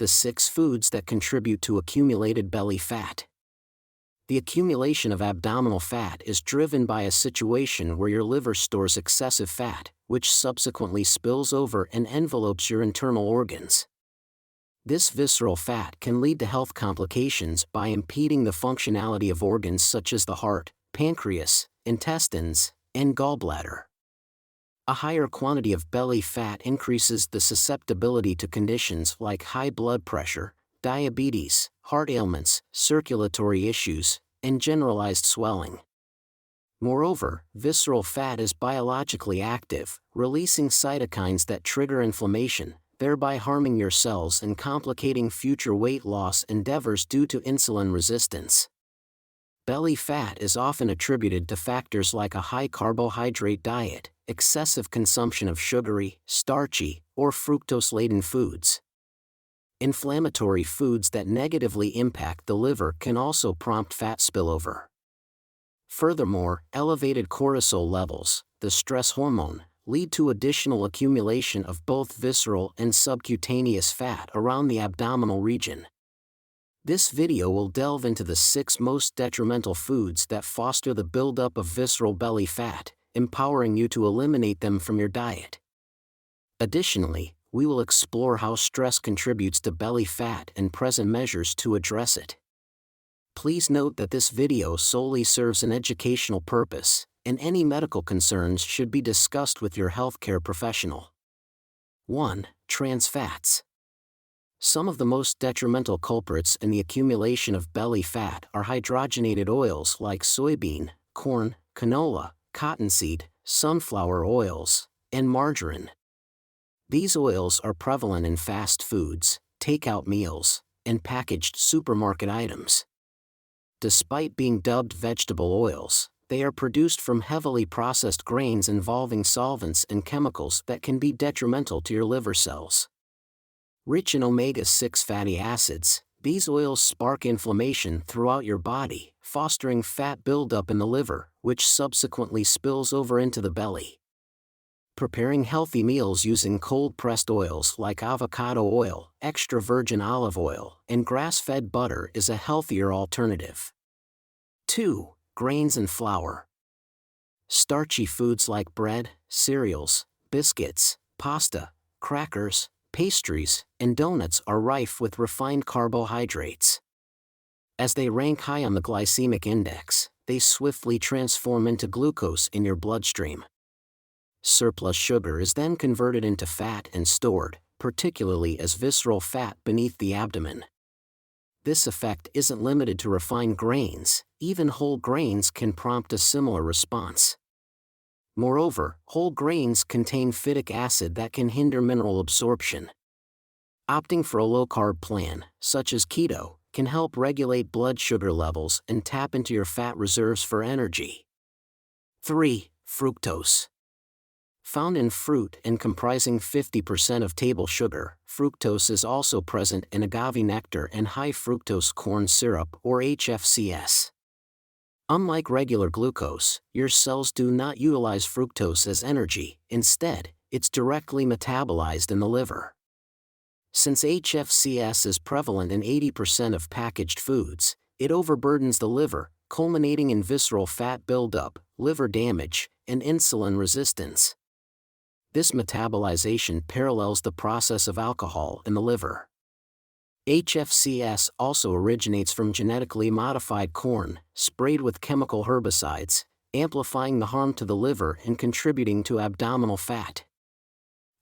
The 6 foods that contribute to accumulated belly fat. The accumulation of abdominal fat is driven by a situation where your liver stores excessive fat, which subsequently spills over and envelopes your internal organs. This visceral fat can lead to health complications by impeding the functionality of organs such as the heart, pancreas, intestines, and gallbladder. A higher quantity of belly fat increases the susceptibility to conditions like high blood pressure, diabetes, heart ailments, circulatory issues, and generalized swelling. Moreover, visceral fat is biologically active, releasing cytokines that trigger inflammation, thereby harming your cells and complicating future weight loss endeavors due to insulin resistance. Belly fat is often attributed to factors like a high carbohydrate diet, excessive consumption of sugary, starchy, or fructose-laden foods. Inflammatory foods that negatively impact the liver can also prompt fat spillover. Furthermore, elevated cortisol levels, the stress hormone, lead to additional accumulation of both visceral and subcutaneous fat around the abdominal region. This video will delve into the 6 most detrimental foods that foster the buildup of visceral belly fat, empowering you to eliminate them from your diet. Additionally, we will explore how stress contributes to belly fat and present measures to address it. Please note that this video solely serves an educational purpose, and any medical concerns should be discussed with your healthcare professional. 1. Trans fats. Some of the most detrimental culprits in the accumulation of belly fat are hydrogenated oils like soybean, corn, canola, cottonseed, sunflower oils, and margarine. These oils are prevalent in fast foods, takeout meals, and packaged supermarket items. Despite being dubbed vegetable oils, they are produced from heavily processed grains involving solvents and chemicals that can be detrimental to your liver cells. Rich in omega-6 fatty acids, these oils spark inflammation throughout your body, fostering fat buildup in the liver, which subsequently spills over into the belly. Preparing healthy meals using cold-pressed oils like avocado oil, extra virgin olive oil, and grass-fed butter is a healthier alternative. 2. Grains and flour. Starchy foods like bread, cereals, biscuits, pasta, crackers, pastries, and donuts are rife with refined carbohydrates. As they rank high on the glycemic index, they swiftly transform into glucose in your bloodstream. Surplus sugar is then converted into fat and stored, particularly as visceral fat beneath the abdomen. This effect isn't limited to refined grains, even whole grains can prompt a similar response. Moreover, whole grains contain phytic acid that can hinder mineral absorption. Opting for a low-carb plan, such as keto, can help regulate blood sugar levels and tap into your fat reserves for energy. 3. Fructose. Found in fruit and comprising 50% of table sugar, fructose is also present in agave nectar and high fructose corn syrup or HFCS. Unlike regular glucose, your cells do not utilize fructose as energy, instead, it's directly metabolized in the liver. Since HFCS is prevalent in 80% of packaged foods, it overburdens the liver, culminating in visceral fat buildup, liver damage, and insulin resistance. This metabolization parallels the process of alcohol in the liver. HFCS also originates from genetically modified corn, sprayed with chemical herbicides, amplifying the harm to the liver and contributing to abdominal fat.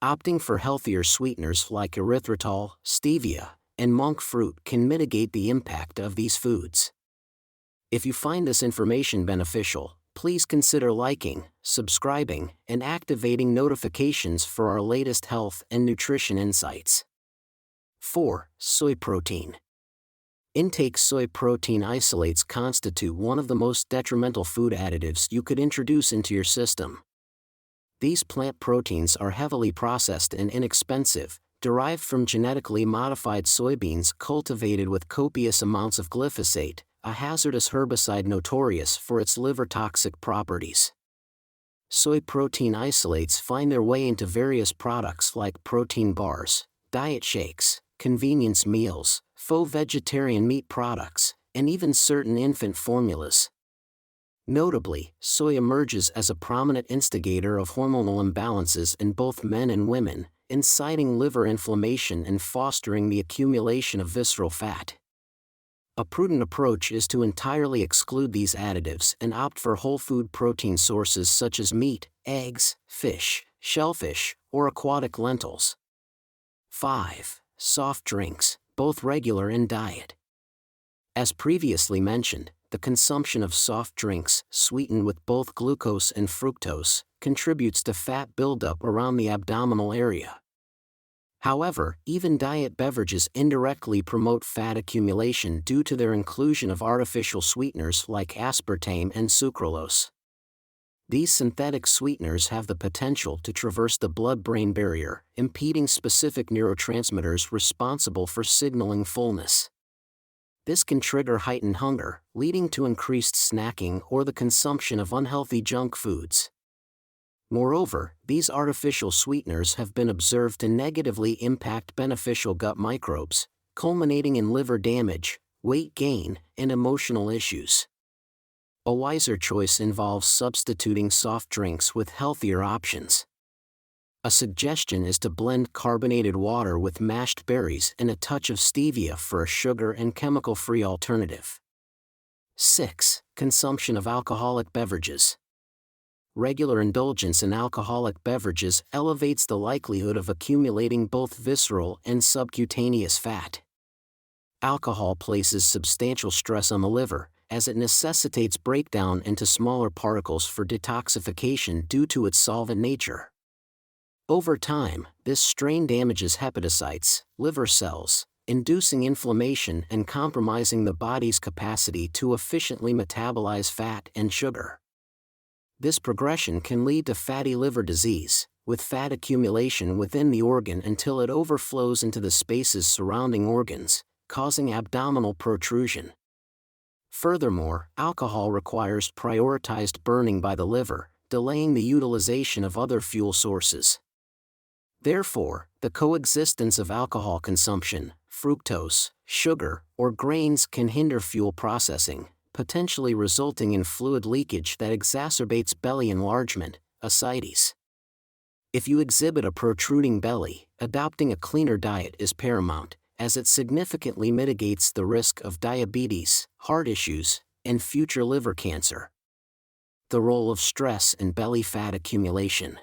Opting for healthier sweeteners like erythritol, stevia, and monk fruit can mitigate the impact of these foods. If you find this information beneficial, please consider liking, subscribing, and activating notifications for our latest health and nutrition insights. 4. Soy protein. Intake soy protein isolates constitute one of the most detrimental food additives you could introduce into your system. These plant proteins are heavily processed and inexpensive, derived from genetically modified soybeans cultivated with copious amounts of glyphosate, a hazardous herbicide notorious for its liver-toxic properties. Soy protein isolates find their way into various products like protein bars, diet shakes, convenience meals, faux vegetarian meat products, and even certain infant formulas. Notably, soy emerges as a prominent instigator of hormonal imbalances in both men and women, inciting liver inflammation and fostering the accumulation of visceral fat. A prudent approach is to entirely exclude these additives and opt for whole food protein sources such as meat, eggs, fish, shellfish, or aquatic lentils. 5. Soft drinks, both regular and diet. As previously mentioned, the consumption of soft drinks, sweetened with both glucose and fructose, contributes to fat buildup around the abdominal area. However, even diet beverages indirectly promote fat accumulation due to their inclusion of artificial sweeteners like aspartame and sucralose. These synthetic sweeteners have the potential to traverse the blood-brain barrier, impeding specific neurotransmitters responsible for signaling fullness. This can trigger heightened hunger, leading to increased snacking or the consumption of unhealthy junk foods. Moreover, these artificial sweeteners have been observed to negatively impact beneficial gut microbes, culminating in liver damage, weight gain, and emotional issues. A wiser choice involves substituting soft drinks with healthier options. A suggestion is to blend carbonated water with mashed berries and a touch of stevia for a sugar and chemical-free alternative. 6. Consumption of alcoholic beverages. Regular indulgence in alcoholic beverages elevates the likelihood of accumulating both visceral and subcutaneous fat. Alcohol places substantial stress on the liver, as it necessitates breakdown into smaller particles for detoxification due to its solvent nature. Over time, this strain damages hepatocytes, liver cells, inducing inflammation and compromising the body's capacity to efficiently metabolize fat and sugar. This progression can lead to fatty liver disease, with fat accumulation within the organ until it overflows into the spaces surrounding organs, causing abdominal protrusion. Furthermore, alcohol requires prioritized burning by the liver, delaying the utilization of other fuel sources. Therefore, the coexistence of alcohol consumption, fructose, sugar, or grains can hinder fuel processing, potentially resulting in fluid leakage that exacerbates belly enlargement, ascites. If you exhibit a protruding belly, adopting a cleaner diet is paramount, as it significantly mitigates the risk of diabetes, heart issues, and future liver cancer. The role of stress in belly fat accumulation.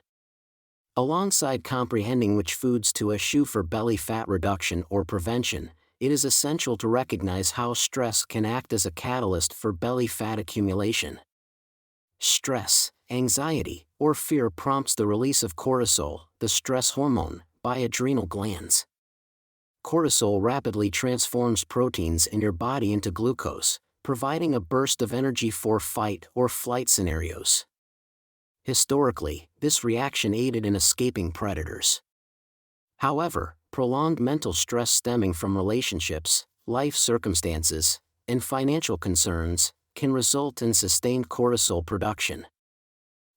Alongside comprehending which foods to eschew for belly fat reduction or prevention, it is essential to recognize how stress can act as a catalyst for belly fat accumulation. Stress, anxiety, or fear prompts the release of cortisol, the stress hormone, by adrenal glands. Cortisol rapidly transforms proteins in your body into glucose, providing a burst of energy for fight or flight scenarios. Historically, this reaction aided in escaping predators. However, prolonged mental stress stemming from relationships, life circumstances, and financial concerns can result in sustained cortisol production.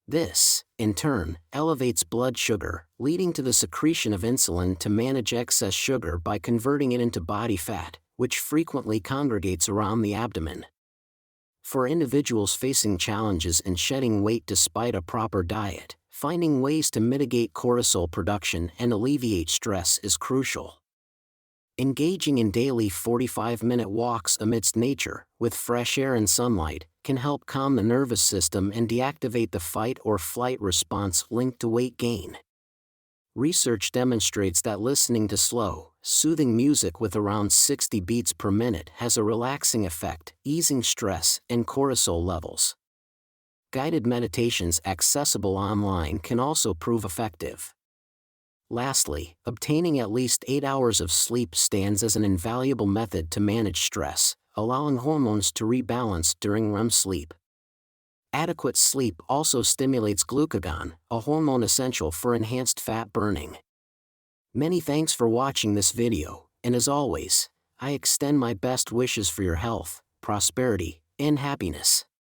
This, in turn, elevates blood sugar, leading to the secretion of insulin to manage excess sugar by converting it into body fat, which frequently congregates around the abdomen. For individuals facing challenges in shedding weight despite a proper diet, finding ways to mitigate cortisol production and alleviate stress is crucial. Engaging in daily 45-minute walks amidst nature, with fresh air and sunlight, can help calm the nervous system and deactivate the fight or flight response linked to weight gain. Research demonstrates that listening to slow, soothing music with around 60 beats per minute has a relaxing effect, easing stress and cortisol levels. Guided meditations accessible online can also prove effective. Lastly, obtaining at least 8 hours of sleep stands as an invaluable method to manage stress, allowing hormones to rebalance during REM sleep. Adequate sleep also stimulates glucagon, a hormone essential for enhanced fat burning. Many thanks for watching this video, and as always, I extend my best wishes for your health, prosperity, and happiness.